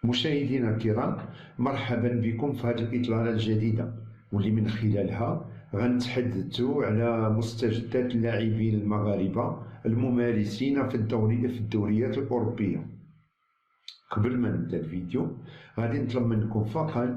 مشاهدينا الكرام، مرحبا بكم في هذه الإطلالة الجديدة واللي من خلالها غنتحدثوا على مستجدات اللاعبين المغاربة الممارسين في الدوريات الأوروبية. قبل ما نبدا الفيديو غادي نطلب منكم فقط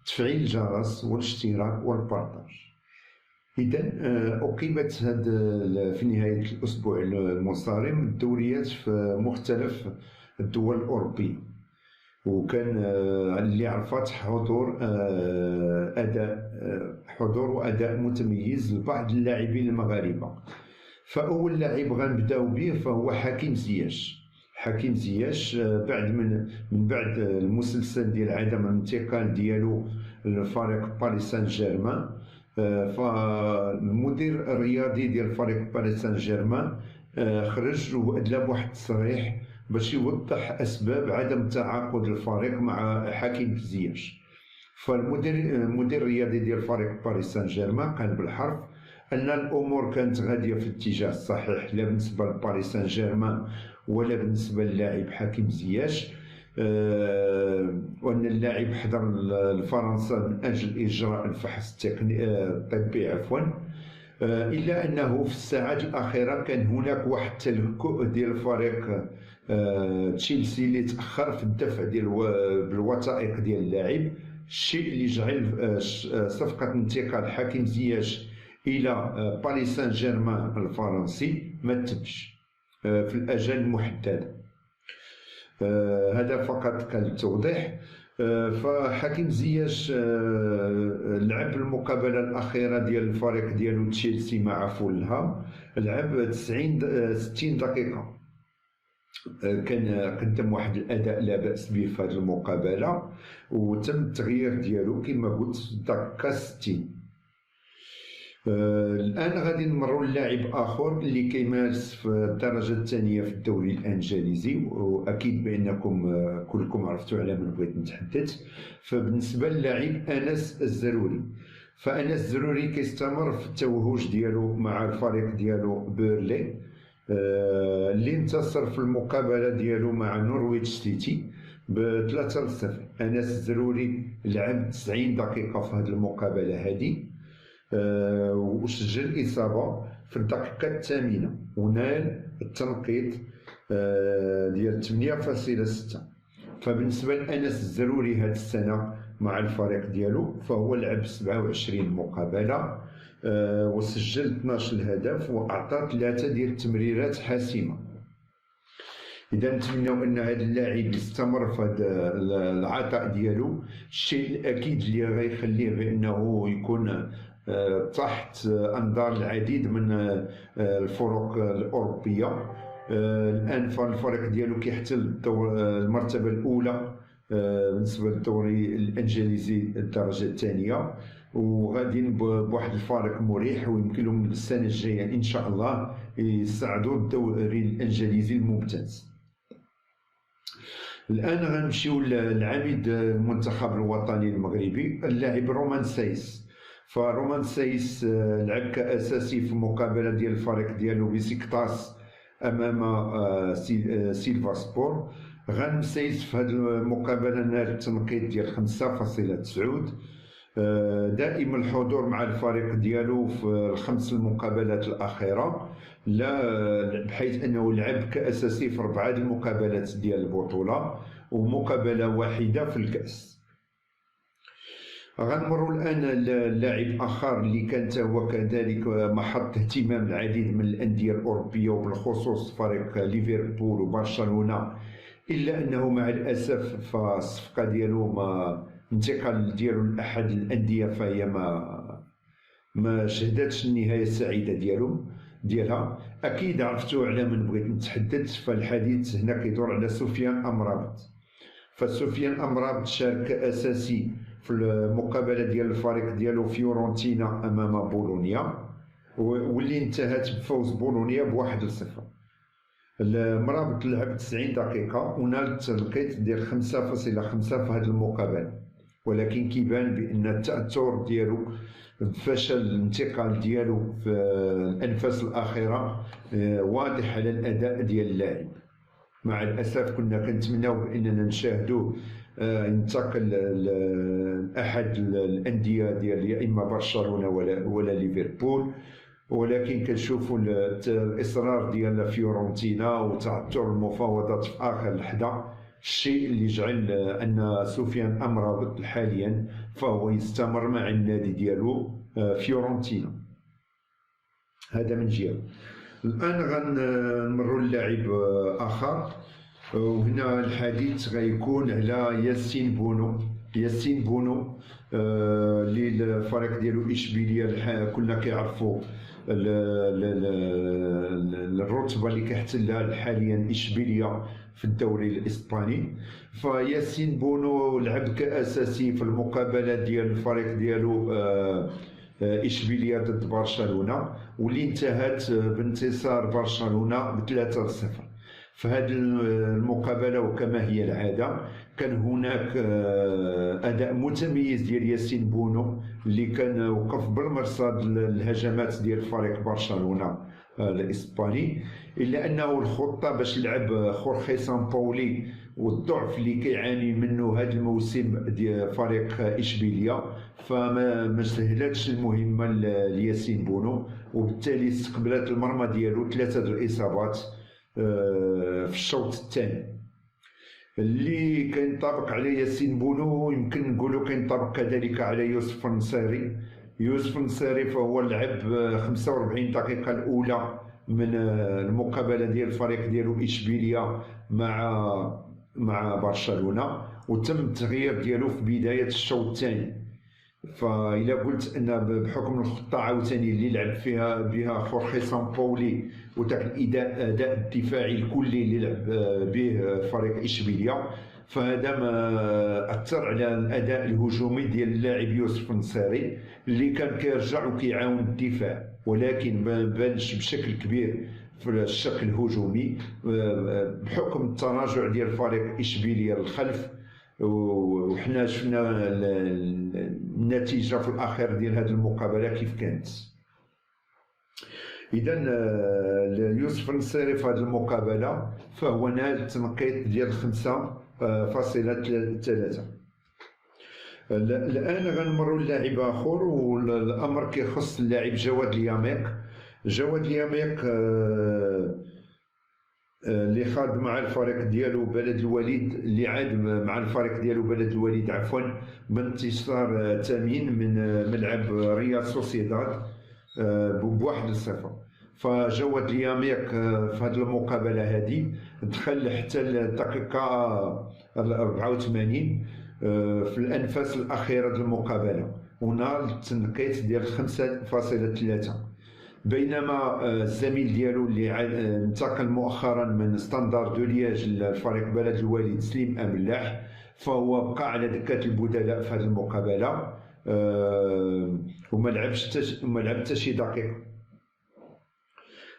تفعيل الجرس والاشتراك والبارطاج. إذا أقيمت في نهاية الأسبوع المنصرم الدوريات في مختلف الدول الأوروبية، وكان اللي عرفت حضور وأداء متميز لبعض اللاعبين المغاربة. فأول لاعب غنبداو به فهو حكيم زياش. حكيم زياش بعد المسلسل ديال عدم الانتقال ديالو لفريق باريس سان جيرمان، فالمدير الرياضي ديال فريق باريس سان جيرمان خرج وادلى بواحد التصريح باش يوضح اسباب عدم تعاقد الفريق مع حكيم زياش. فالمدير الرياضي ديال فريق باريس سان جيرمان قال بالحرف ان الامور كانت غاديه في الاتجاه الصحيح، لا بالنسبه لباريس سان جيرمان ولا بالنسبه للاعب حكيم زياش، وأن اللاعب حضر لفرنسا من أجل إجراء الفحص الطبي إلا أنه في الساعات الأخيرة كان هناك واحد التلكؤ ديال فريق تشيلسي اللي تأخر في الدفع بالوثائق ديال اللاعب، الشيء اللي جعل صفقة انتقال حكيم زياش إلى باريس سان جيرمان الفرنسي ما تمش في الأجل المحددة. هذا فقط كالتوضيح. فحكيم زياش لعب المقابله الاخيره ديال الفريق ديالو تشيلسي مع فولهام، لعب 60 دقيقه، كان قدم واحد الاداء لا باس به في هذه المقابله، وتم التغيير ديالو كما قلت في الدقيقه 60. الان غادي نمروا للاعب اخر اللي كيمارس في الدرجه الثانيه في الدوري الانجليزي، واكيد بانكم كلكم عرفتوا على من بغيت نتحدث. فبالنسبه للاعب انس الزروري، فانس الزروري كيستمر في التوهج ديالو مع الفريق ديالو بيرلي، اللي انتصر في المقابله ديالو مع نورويتش سيتي ب3-0. انس الزروري لعب 90 دقيقه في هذه المقابله هذه، وسجل إصابة في الدقيقة 8 ونال التنقيط ديال 8.6. فبالنسبة لأنس الزروري هذه السنة مع الفريق ديالو فهو لعب 27 مقابلة وسجل 12 هدف وأعطى 3 ديال التمريرات حاسمة. إذا نتمنوا أن هذا اللاعب يستمر في هذا العطاء ديالو، الشيء الأكيد اللي غيخليه بأنه يكون تحت أنظار العديد من الفرق الأوروبية. الآن فالفريق ديالو كيحتل المرتبة الأولى بالنسبة للدوري الإنجليزي الدرجة الثانية، وغاديين بواحد الفارق مريح، ويمكن لهم السنة الجاية إن شاء الله يصعدوا الدوري الإنجليزي الممتاز. الآن غنمشيو للعميد المنتخب الوطني المغربي اللاعب رومان سايس. فرومان سايس لعب كأساسي في مقابلة ديال الفريق ديالو بسيكتاس أمام سيلفا سبور. غنم سايس في هذه المقابلة نال التنقيط ديال 5.9، دائم الحضور مع الفريق ديالو في الخمس المقابلات الأخيرة، بحيث أنه لعب كأساسي في 4 المقابلات ديال البطولة ومقابلة واحدة في الكأس. غنمروا الآن للاعب آخر اللي كان هو كذلك محط اهتمام العديد من الأندية الأوروبية وبالخصوص فريق ليفربول وبرشلونة، إلا أنه مع الأسف فالصفقة ديالو انتقال ديالو لأحد الأندية فهي ما شهدتش النهاية السعيدة ديالها. أكيد عرفتوا على من بغيت نتحدث، فالحديث هنا كيدور على سفيان أمرابط. فسفيان أمرابط شارك أساسي في المقابلة ديال الفريق ديالو فيورنتينا أمام بولونيا، واللي انتهت بفوز بولونيا ب1-0. المرابط لعب 90 دقيقة ونال التنقيط ديال 5.5 في هذه المقابلة، ولكن كيبان بأن التأثر ديالو بفشل الانتقال ديالو في الأنفاس الأخيرة واضح على الأداء ديال اللاعب. مع الاسف كنا كنتمناو باننا نشاهدوه ينتقل لاحد الانديه ديال يا اما برشلونه ولا ليفربول، ولكن كنشوفوا الاصرار ديال فيورنتينا وتعثر المفاوضات في اخر لحظه، الشيء اللي جعل ان سفيان امرابط حاليا فهو يستمر مع النادي ديالو فيورنتينا. هذا من جهه. الان غنمروا للاعب اخر، وهنا الحديث غيكون على ياسين بونو. ياسين بونو اللي الفريق ديالو اشبيليه كلنا كيعرفوا الرتبه اللي كيحتلها حاليا اشبيليه في الدوري الاسباني. فياسين بونو لعب كاساسي في المقابله ديال الفريق ديالو اشبيليه ضد برشلونه، واللي انتهت بانتصار برشلونه ب3-0. في هذه المقابله وكما هي العاده كان هناك اداء متميز ديال ياسين بونو اللي كان وقف بالمرصاد الهجمات ديال فريق برشلونه الاسباني، الا انه الخطه باش لعب خورخي سامبولي والضعف اللي كيعاني منه هذا الموسم ديال فريق اشبيليه، فما سهلتش المهمه لياسين بونو، وبالتالي استقبلت المرمى ديالو 3 الاصابات في الشوط الثاني. اللي كينطبق على ياسين بونو يمكن نقولوا كينطبق كذلك على يوسف النصيري. يوسف النصيري فهو لعب 45 دقيقه الاولى من المقابله ديال الفريق ديالو اشبيليه مع برشلونه، وتم التغيير ديالو في بدايه الشوط الثاني. فإلا قلت ان بحكم الخطه عاوتاني اللي لعب بها خورخي سامبولي وداك الاداء الدفاعي الكلي اللي لعب به فريق اشبيليه، فهذا ما اثر على الاداء الهجومي ديال اللاعب يوسف النصيري اللي كان كيرجع وكيعاون الدفاع، ولكن ما بانش بشكل كبير في الشق الهجومي بحكم التراجع ديال فريق اشبيليه للخلف. وحنا شفنا النتيجه في الاخير ديال هذه المقابله كيف كانت. اذا يوسف النصيري في هذه المقابله فهو نال تنقيط ديال 5.3. الان غنمروا للاعب اخر، والامر كيخص اللاعب جواد لياميق. جواد لياميق اللي خاد مع الفريق ديالو بلد الوليد، اللي عاد مع الفريق ديالو بلد الوليد عفوا بانتصار ثمين من ملعب ريال سوسيداد ب1-0. فجواد لياميق في هذه المقابله هذه دخل حتى الدقيقه 84 في الانفاس الاخيره ديال المقابله، ونال التنقيط ديال 5.3. بينما الزميل ديالو اللي انتقل مؤخرا من ستاندار دو لياج لفريق بلد الوليد سليم املاح، فهو بقى على دكه البدلاء في هذه المقابله وما لعب حتى شي دقيقه.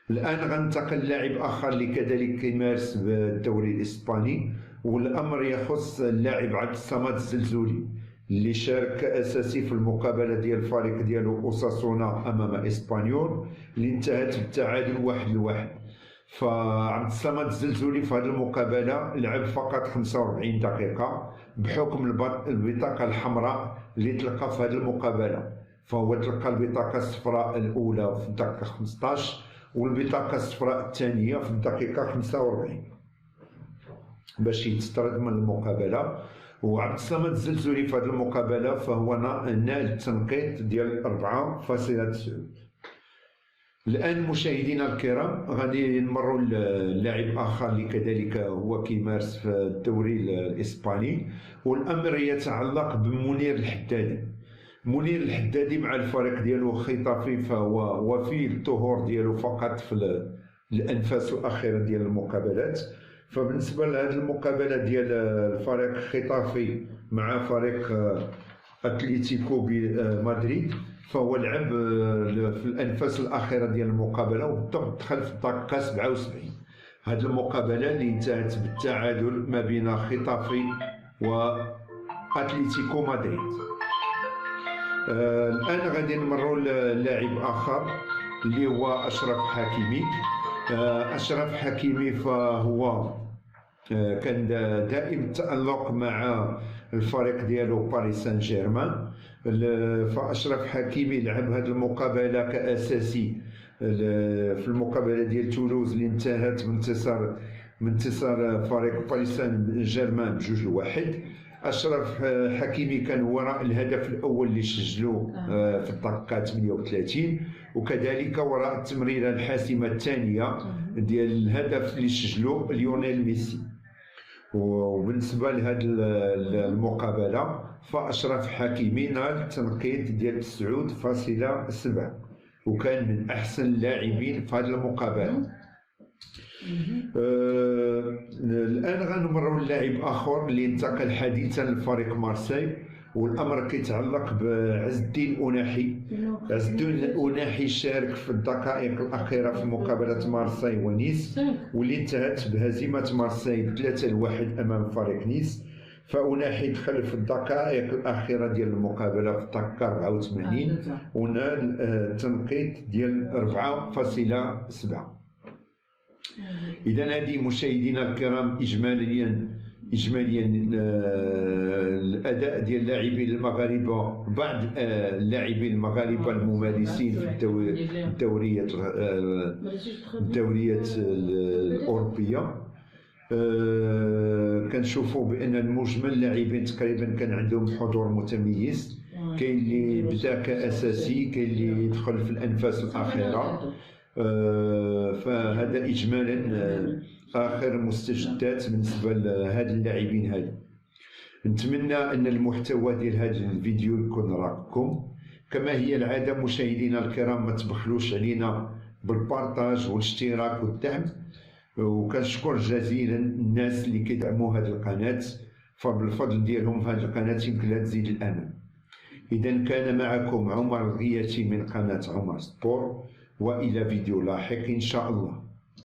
الان غننتقل للاعب اخر اللي كذلك كيمارس بالدوري الاسباني، والامر يخص اللاعب عبد الصمد الزلزولي اللي شارك كأساسي في المقابلة ديال الفريق ديالو أوساسونا أمام إسبانيول اللي انتهت بالتعادل 1-1. فعبد الصمد الزلزولي في هذه المقابلة لعب فقط 45 دقيقة بحكم البطاقة الحمراء اللي تلقى في هذه المقابلة. فهو تلقى البطاقة الصفراء الأولى في الدقيقة 15 والبطاقة الصفراء الثانية في الدقيقة 45 باش يتطرد من المقابلة. وعبد الصمد الزلزولي في هذه المقابله فهو نال التنقيط ديال 4.9. الان مشاهدينا الكرام غادي نمروا للاعب اخر اللي كذلك هو كيمارس في الدوري الاسباني، والامر يتعلق بمنير الحدادي. منير الحدادي مع الفريق ديالو خطافي فهو وفي الظهور ديالو فقط في الانفاس الاخيره ديال المقابلات. فبالنسبه لهذه المقابله ديال الفريق خطافي مع فريق اتليتيكو مدريد، فهو لعب في الانفاس الاخيره ديال المقابله وبالضبط دخل في الدقيقه 77. هذه المقابله اللي انتهت بالتعادل ما بين خطافي واتليتيكو مدريد. الان غادي نمروا للاعب اخر اللي هو اشرف حكيمي. اشرف حكيمي فهو كان دائم التألق مع الفريق ديالو باريس سان جيرمان. فأشرف حكيمي لعب هذه المقابلة كأساسي في المقابلة ديال تولوز اللي انتهت بانتصار فريق باريس سان جيرمان ب2-1. أشرف حكيمي كان وراء الهدف الأول اللي سجلوه في الدقيقة 38، وكذلك وراء التمريرة الحاسمة الثانية ديال الهدف اللي سجلوه ليونيل ميسي. وبالنسبة لهذه المقابلة فأشرف حكيمي نال تنقيط ديال 9.7 وكان من أحسن اللاعبين في هذه المقابلة. الآن غنمروا للاعب آخر اللي انتقل حديثا لفريق مارسيل، والأمر كيتعلق بعز الدين أوناحي. عز الدين أوناحي شارك في الدقائق الأخيرة في مقابلة مارسيل ونيس واللي انتهت بهزيمة مارسيل 3-1 أمام فريق نيس. فأوناحي دخل في الدقائق الأخيرة ديال المقابلة في الدقيقة 84 ونال تنقيط ديال 4.7. إذا هذه مشاهدينا الكرام إجماليا الأداء ديال اللاعبين المغاربة، بعض اللاعبين المغاربة الممارسين في الدوريات الأوروبية. كنشوفوا بأن المجمل اللاعبين تقريبا كان عندهم حضور متميز، كاين اللي بدا كأساسي، كاين اللي يدخل في الأنفاس الأخيرة. فهذا إجمالا آخر مستجدات بالنسبة لهاد اللاعبين هذا. نتمنى أن المحتوى ديال هذا الفيديو يكون راكم. كما هي العادة مشاهدينا الكرام، ما تبخلوش علينا بالبارطاج والاشتراك والدعم، وكنشكر جزيلا الناس اللي كيدعموا هذه القناة، فبالفضل ديالهم هذه القناة يمكن لها تزيد الأمام. إذا كان معكم عمر الغياتي من قناة عمر سبور، وإلى فيديو لاحق إن شاء الله.